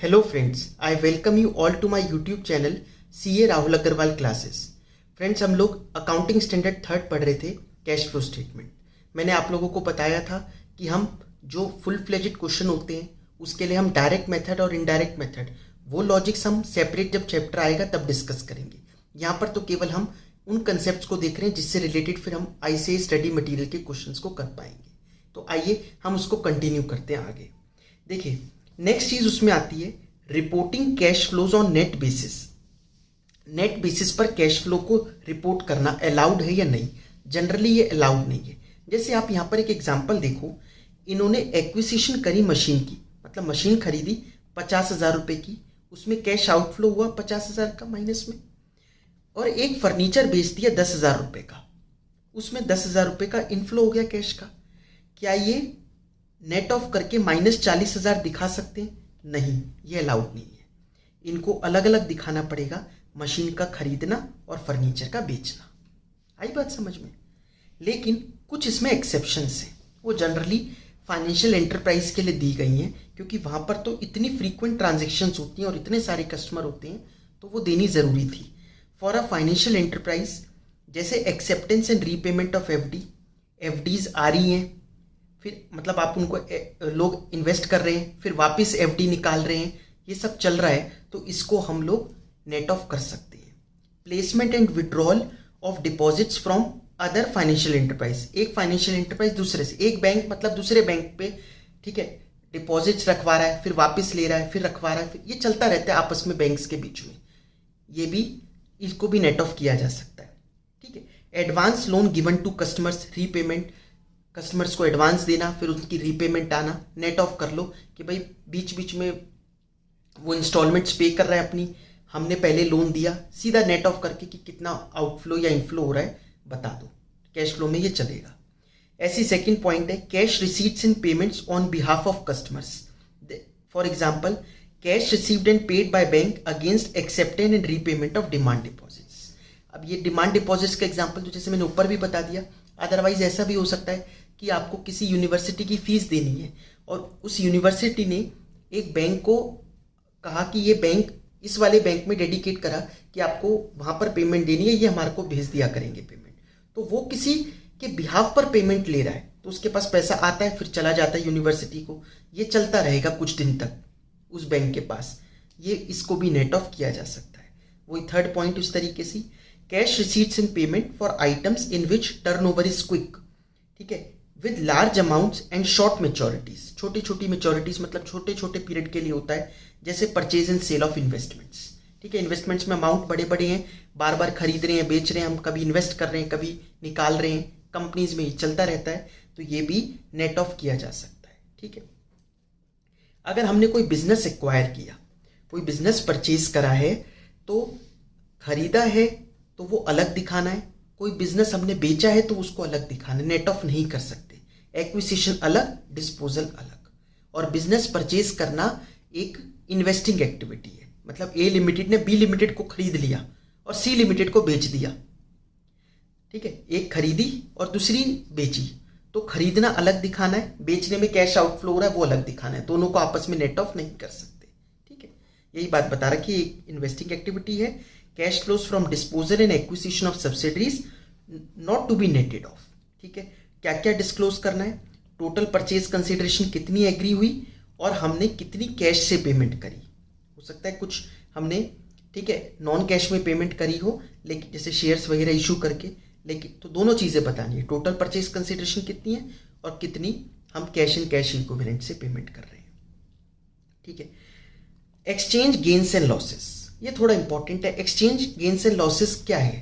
Hello friends, I welcome you all to my YouTube channel CA Rahul Agarwal classes. Friends, हम लोग accounting standard third पढ़ रहे थे, cash flow statement. मैंने आप लोगों को बताया था कि हम जो फुल फ्लेजेड क्वेश्चन होते हैं उसके लिए हम डायरेक्ट मेथड और इनडायरेक्ट मेथड वो लॉजिक्स हम सेपरेट जब चैप्टर आएगा तब डिस्कस करेंगे। यहाँ पर तो केवल हम उन कंसेप्ट को देख रहे हैं जिससे रिलेटेड फिर हम आईसीए स्टडी मटेरियल के क्वेश्चंस को कर पाएंगे। तो आइए हम उसको कंटिन्यू करते हैं आगे। देखिए, नेक्स्ट चीज उसमें आती है reporting cash flows on net basis. Net basis पर कैश फ्लो को रिपोर्ट करना अलाउड है या नहीं? जनरली ये अलाउड नहीं है। जैसे आप यहाँ पर एक एग्जांपल देखो, इन्होंने एक्विजिशन करी मशीन की, मतलब मशीन खरीदी 50,000 रुपए की, उसमें कैश आउटफ्लो हुआ 50,000 का माइनस में, और एक फर्नीचर बेच दिया 10,000 रुपए का, उसमें 10,000 रुपए का इनफ्लो हो गया कैश का। क्या ये नेट ऑफ करके -40,000 दिखा सकते हैं? नहीं, ये अलाउड नहीं है। इनको अलग अलग दिखाना पड़ेगा, मशीन का खरीदना और फर्नीचर का बेचना। आई बात समझ में? लेकिन कुछ इसमें एक्सेप्शंस हैं, वो जनरली फाइनेंशियल एंटरप्राइज के लिए दी गई हैं, क्योंकि वहाँ पर तो इतनी फ्रीक्वेंट ट्रांजेक्शन्स होती हैं और इतने सारे कस्टमर होते हैं, तो वो देनी ज़रूरी थी। फॉर अ फाइनेंशियल एंटरप्राइज, जैसे acceptance and repayment of FD, FDs आ रही हैं, फिर मतलब आप उनको लोग इन्वेस्ट कर रहे हैं, फिर वापस एफडी निकाल रहे हैं, ये सब चल रहा है, तो इसको हम लोग नेट ऑफ कर सकते हैं। Placement and withdrawal of deposits from other financial enterprise, एक फाइनेंशियल एंटरप्राइज दूसरे से, एक बैंक मतलब दूसरे बैंक पे, ठीक है, डिपॉजिट्स रखवा रहा है, फिर वापस ले रहा है, फिर रखवा रहा है, फिर ये चलता रहता है आपस में बैंक्स के बीच में। ये भी, इसको भी नेट ऑफ किया जा सकता है। ठीक है, advance loan given to customers, repayment, customers को एडवांस देना, फिर उनकी रीपेमेंट आना, नेट ऑफ कर लो कि भाई बीच बीच में वो इंस्टॉलमेंट्स पे कर रहा है अपनी, हमने पहले लोन दिया, सीधा नेट ऑफ करके कि कितना आउटफ्लो या इनफ्लो हो रहा है बता दो, कैश फ्लो में ये चलेगा। ऐसी सेकंड पॉइंट है cash receipts and payments on behalf of customers. For example, cash received and paid by bank against acceptance and repayment of demand deposits. अब ये डिमांड डिपॉजिट्स का एग्जांपल तो जैसे मैंने ऊपर भी बता दिया, अदरवाइज ऐसा भी हो सकता है कि आपको किसी यूनिवर्सिटी की फीस देनी है और उस यूनिवर्सिटी ने एक बैंक को कहा कि ये बैंक इस वाले बैंक में डेडिकेट करा कि आपको वहाँ पर पेमेंट देनी है, ये हमारे को भेज दिया करेंगे पेमेंट, तो वो किसी के बिहाफ पर पेमेंट ले रहा है, तो उसके पास पैसा आता है फिर चला जाता है यूनिवर्सिटी को, ये चलता रहेगा कुछ दिन तक उस बैंक के पास, ये इसको भी नेट ऑफ किया जा सकता है। वही थर्ड पॉइंट उस तरीके से, cash receipts and payment for items in which turnover is quick, ठीक है, with large amounts and short maturities. छोटी छोटी मेच्योरिटीज मतलब छोटे छोटे पीरियड के लिए होता है, जैसे purchase and sale of investments. ठीक है, इन्वेस्टमेंट्स में अमाउंट बड़े बड़े हैं, बार बार खरीद रहे हैं, बेच रहे हैं, हम कभी इन्वेस्ट कर रहे हैं, कभी निकाल रहे हैं, कंपनीज में ये चलता रहता है, तो ये भी नेट ऑफ किया जा सकता है। ठीक है, अगर हमने कोई बिजनेस एक्वायर किया, कोई बिजनेस परचेज करा है, तो खरीदा है तो वो अलग दिखाना है, कोई बिजनेस हमने बेचा है तो उसको अलग दिखाना है, नेट ऑफ नहीं कर सकते। एक्विजिशन अलग, डिस्पोजल अलग। और बिजनेस परचेज करना एक इन्वेस्टिंग एक्टिविटी है, मतलब ए लिमिटेड ने बी लिमिटेड को खरीद लिया और सी लिमिटेड को बेच दिया। ठीक है, एक खरीदी और दूसरी बेची, तो खरीदना अलग दिखाना है, बेचने में कैश आउटफ्लो हो रहा है वो अलग दिखाना है, दोनों को आपस में नेट ऑफ नहीं कर सकते। ठीक है, यही बात बता रखी है, एक इन्वेस्टिंग एक्टिविटी है। Cash flows from disposal and acquisition of subsidiaries not to be netted off. ठीक है, क्या क्या डिस्क्लोज करना है, टोटल परचेज कंसिडरेशन कितनी एग्री हुई और हमने कितनी कैश से पेमेंट करी। हो सकता है कुछ हमने, ठीक है, नॉन कैश में पेमेंट करी हो, लेकिन जैसे शेयर्स वगैरह इशू करके, लेकिन तो दोनों चीज़ें बतानी है, टोटल परचेज कंसिडरेशन कितनी है और कितनी हम कैश एंड कैश इक्विवेलेंट से पेमेंट कर रहे हैं। ठीक है, एक्सचेंज गेन्स एंड लॉसेस, ये थोड़ा इंपॉर्टेंट है। एक्सचेंज गेन्स एंड लॉसेस क्या है?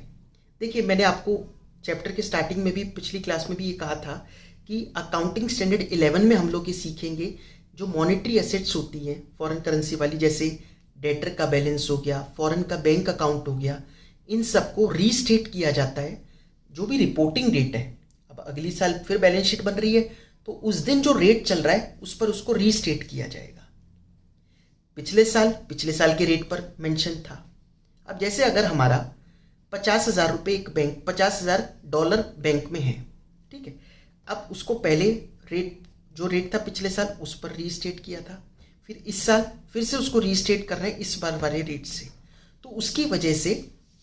देखिए, मैंने आपको चैप्टर के स्टार्टिंग में भी, पिछली क्लास में भी ये कहा था कि अकाउंटिंग स्टैंडर्ड 11 में हम लोग ये सीखेंगे जो मॉनेटरी एसेट्स होती हैं फॉरेन करेंसी वाली, जैसे डेटर का बैलेंस हो गया, फॉरेन का बैंक अकाउंट हो गया, इन सबको रीस्टेट किया जाता है जो भी रिपोर्टिंग डेट है। अब अगली साल फिर बैलेंस शीट बन रही है, तो उस दिन जो रेट चल रहा है उस पर उसको रीस्टेट किया जाएगा। पिछले साल के रेट पर मेंशन था। अब जैसे अगर हमारा 50,000 रुपये एक बैंक, $50,000 बैंक में है, ठीक है, अब उसको पहले रेट, जो रेट था पिछले साल उस पर रीस्टेट किया था, फिर इस साल फिर से उसको रीस्टेट कर रहे हैं इस बार वाले रेट से, तो उसकी वजह से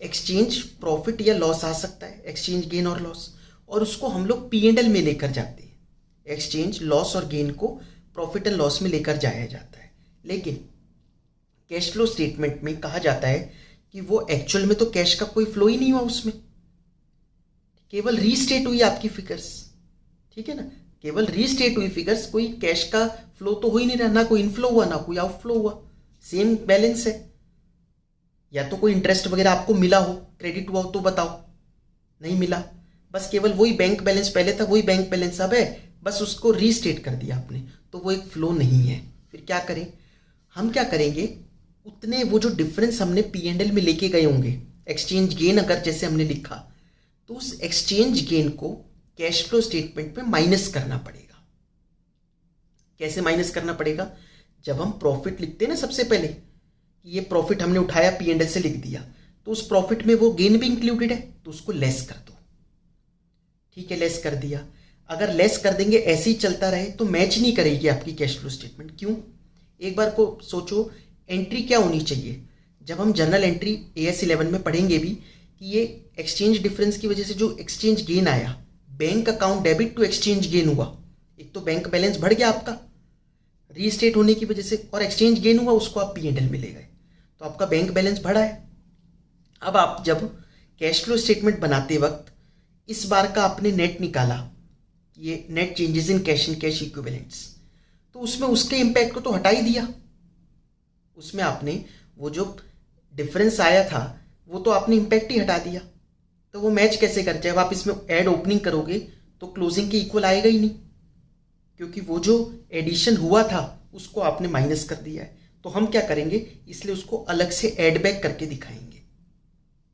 एक्सचेंज प्रॉफिट या लॉस आ सकता है, एक्सचेंज गेन और लॉस, और उसको हम लोग P&L में लेकर जाते हैं। एक्सचेंज लॉस और गेन को प्रॉफिट एंड लॉस में लेकर जाया जाता है। लेकिन कैश फ्लो स्टेटमेंट में कहा जाता है कि वो एक्चुअल में तो कैश का कोई फ्लो ही नहीं हुआ, उसमें केवल रीस्टेट हुई आपकी फिगर्स, ठीक है ना, केवल रीस्टेट हुई फिगर्स, कोई कैश का फ्लो तो हो ही नहीं रहा, ना कोई इनफ्लो हुआ ना कोई आउटफ्लो हुआ, सेम बैलेंस है। या तो कोई इंटरेस्ट वगैरह आपको मिला हो, क्रेडिट हुआ हो तो बताओ, नहीं मिला, बस केवल वही बैंक बैलेंस पहले था वही बैंक बैलेंस अब है, बस उसको रीस्टेट कर दिया आपने, तो वो एक फ्लो नहीं है। फिर क्या करें, हम क्या करेंगे, उतने वो जो डिफरेंस हमने P&L में लेके गए होंगे, एक्सचेंज गेन अगर जैसे हमने लिखा, तो उस एक्सचेंज गेन को कैश फ्लो स्टेटमेंट में माइनस करना पड़ेगा। कैसे माइनस करना पड़ेगा, जब हम प्रॉफिट लिखते हैं ना सबसे पहले, ये प्रॉफिट हमने उठाया P&L से लिख दिया, तो उस प्रॉफिट में वो गेन भी इंक्लूडेड है, तो उसको लेस कर दो, ठीक है, लेस कर दिया। अगर लेस कर देंगे ऐसे ही चलता रहे तो मैच नहीं करेगी आपकी कैश फ्लो स्टेटमेंट। क्यों, एक बार को सोचो, एंट्री क्या होनी चाहिए, जब हम जर्नल एंट्री AS 11 में पढ़ेंगे भी कि ये एक्सचेंज डिफरेंस की वजह से जो एक्सचेंज गेन आया, bank account debit to exchange gain हुआ, एक तो बैंक बैलेंस बढ़ गया आपका रीस्टेट होने की वजह से, और एक्सचेंज गेन हुआ उसको आप P&L में ले गए, तो आपका बैंक बैलेंस बढ़ा है। अब आप जब कैश फ्लो स्टेटमेंट बनाते वक्त इस बार का आपने नेट निकाला, ये net changes in cash and cash equivalents, तो उसमें उसके इम्पैक्ट को तो हटा ही दिया, उसमें आपने वो जो डिफरेंस आया था वो तो आपने इम्पैक्ट ही हटा दिया, तो वो मैच कैसे कर, जब आप इसमें ऐड ओपनिंग करोगे तो क्लोजिंग के इक्वल आएगा ही नहीं, क्योंकि वो जो एडिशन हुआ था उसको आपने माइनस कर दिया है। तो हम क्या करेंगे, इसलिए उसको अलग से ऐड बैक करके दिखाएंगे,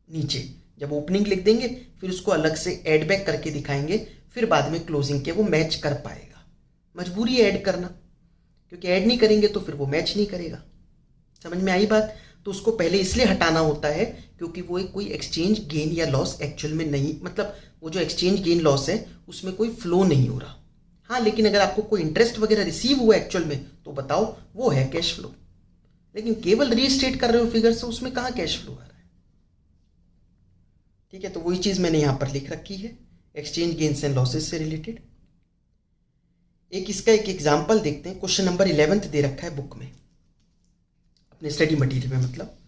नीचे जब ओपनिंग लिख देंगे फिर उसको अलग से ऐड बैक करके दिखाएंगे, फिर बाद में क्लोजिंग के वो मैच कर पाएगा। मजबूरी है ऐड करना, क्योंकि ऐड नहीं करेंगे तो फिर वो मैच नहीं करेगा। समझ में आई बात, तो उसको पहले इसलिए हटाना होता है क्योंकि वो एक कोई एक्सचेंज गेन या लॉस एक्चुअल में नहीं, मतलब वो जो एक्सचेंज गेन लॉस है उसमें कोई फ्लो नहीं हो रहा। हाँ, लेकिन अगर आपको कोई इंटरेस्ट वगैरह रिसीव हुआ एक्चुअल में तो बताओ, वो है कैश फ्लो। लेकिन केवल रीस्टेट कर रहे हो फिगर से, उसमें कहाँ कैश फ्लो आ रहा है, ठीक है। तो वही चीज मैंने यहां पर लिख रखी है, एक्सचेंज गेन्स एंड लॉसेस से रिलेटेड। एक इसका एक एग्जांपल देखते हैं, क्वेश्चन नंबर 11 दे रखा है बुक में, अपने स्टडी मटेरियल में, मतलब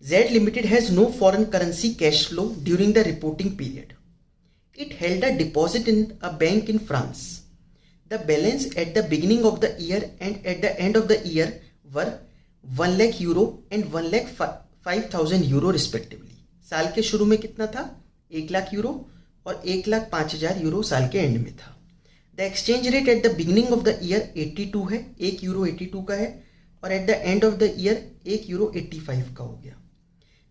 Z Limited has no foreign currency cash flow during the reporting period. It held a deposit in a bank in France. The balance at the beginning of the year and at the end of the year were 1 lakh euro and 1 lakh 5,000 euro respectively. साल के शुरू में कितना था, 1 lakh euro और 1,05,000 euro साल के and में था। The exchange rate at the beginning of the year 82 है, 1 यूरो 82 का है, और at the end of the year 1 euro 85 का हो गया।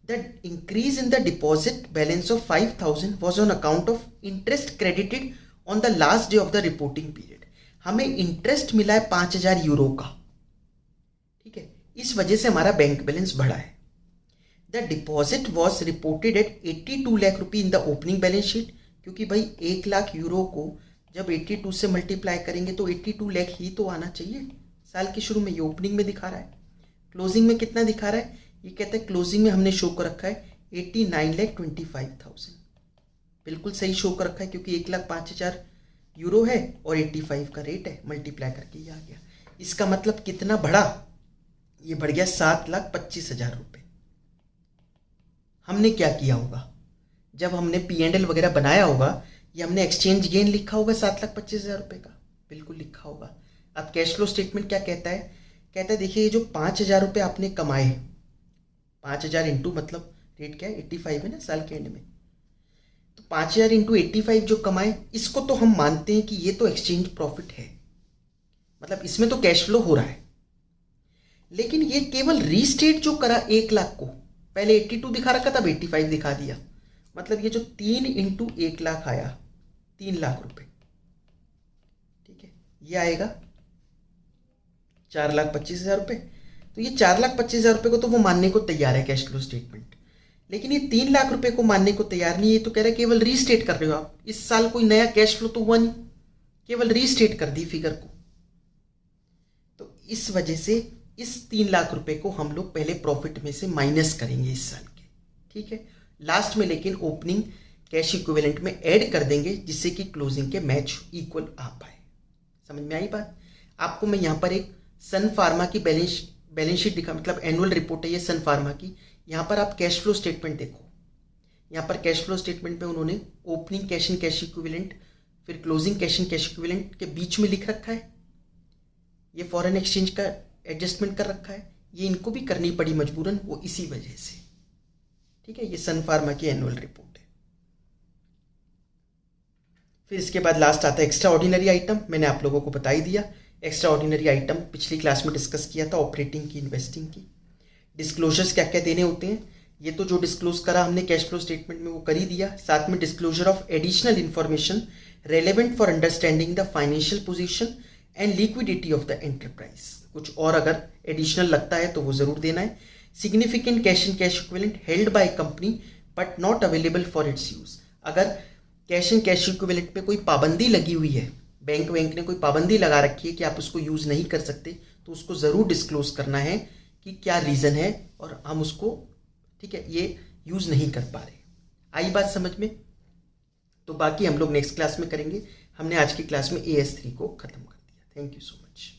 The increase in the deposit balance of 5,000 was on account of interest credited on the last day of the reporting period. हमें interest मिला है 5,000 यूरो का, ठीक है, इस वजह से हमारा बैंक बैलेंस बढ़ा है। The deposit was reported at 82 lakh रुपये in the opening balance sheet, क्योंकि भाई 1 लाख यूरो को जब 82 से मल्टीप्लाई करेंगे तो 82 लाख ही तो आना चाहिए साल के शुरू में, ये ओपनिंग में दिखा रहा है। क्लोजिंग में कितना दिखा रहा है, ये कहते हैं क्लोजिंग में हमने शो कर रखा है 89,25,000, बिल्कुल सही शो कर रखा है, क्योंकि 1,05,000 यूरो है और 85 का रेट है, मल्टीप्लाई करके ये आ गया। इसका मतलब कितना बढ़ा, ये बढ़ गया 7,25,000 रुपये। हमने क्या किया होगा, जब हमने P&L वगैरह बनाया होगा, ये हमने एक्सचेंज गेन लिखा होगा 7,25,000 रुपये का, बिल्कुल लिखा होगा। अब कैश फ्लो स्टेटमेंट क्या कहता है, कहता है देखिए, ये जो 5,000 रुपये आपने कमाए, 5,000 इंटू मतलब रेट क्या है 85 है ना साल के एंड में, तो 5,000 इंटू 85 जो कमाए, इसको तो हम मानते हैं कि ये तो एक्सचेंज प्रॉफिट है, मतलब इसमें तो कैश फ्लो हो रहा है। लेकिन ये केवल रीस्टेट जो करा 1 लाख को, पहले 82 दिखा रखा था, अब 85 दिखा दिया, मतलब ये जो 3 इंटू 1 लाख आया, 3 लाख रुपए, ठीक है, ये आएगा 4,25,000 रुपये। तो ये 4,25,000 रुपये को तो वो मानने को तैयार है कैश फ्लो स्टेटमेंट, लेकिन ये 3 लाख रुपए को मानने को तैयार नहीं है। तो कह रहा है केवल रीस्टेट कर रहे हो आप, इस साल कोई नया कैश फ्लो तो हुआ नहीं, केवल रीस्टेट कर दी फिगर को, तो इस वजह से इस 3 लाख रुपए को हम लोग पहले प्रॉफिट में से माइनस करेंगे इस साल के, ठीक है। लास्ट में लेकिन ओपनिंग कैश इक्विवेलेंट में ऐड कर देंगे जिससे कि क्लोजिंग के मैच इक्वल आ पाए। समझ में आई बात? आपको मैं यहाँ पर एक सन फार्मा की बैलेंस शीट दिखा, मतलब एनुअल रिपोर्ट है ये सन फार्मा की। यहाँ पर आप कैश फ्लो स्टेटमेंट देखो, यहाँ पर कैश फ्लो स्टेटमेंट में उन्होंने opening cash and cash equivalent फिर closing cash and cash equivalent के बीच में लिख रखा है, ये फॉरेन एक्सचेंज का एडजस्टमेंट कर रखा है। ये इनको भी करनी पड़ी मजबूरन, वो इसी वजह से, ठीक है। ये सन फार्मा की एनुअल रिपोर्ट है। फिर इसके बाद लास्ट आता है एक्स्ट्रा ऑर्डिनरी आइटम। मैंने आप लोगों को बता ही दिया, एक्स्ट्रा ऑर्डिनरी आइटम पिछली क्लास में डिस्कस किया था, ऑपरेटिंग की, इन्वेस्टिंग की। डिस्क्लोजर्स क्या क्या देने होते हैं, ये तो जो डिस्क्लोज करा हमने कैश फ्लो स्टेटमेंट में वो कर ही दिया। साथ में disclosure of additional information relevant for understanding the financial position and liquidity of the enterprise. कुछ और अगर एडिशनल लगता है तो वो जरूर देना है। Significant cash and cash equivalent held by company but not available for its use. अगर कैश एंड कैश इक्विवेलेंट पे कोई पाबंदी लगी हुई है, बैंक ने कोई पाबंदी लगा रखी है कि आप उसको यूज नहीं कर सकते, तो उसको जरूर डिस्क्लोज करना है कि क्या रीजन है और हम उसको, ठीक है, ये यूज नहीं कर पा रहे। आई बात समझ में? तो बाकी हम लोग नेक्स्ट क्लास में करेंगे। हमने आज की क्लास में AS3 को खत्म कर दिया। Thank you so much.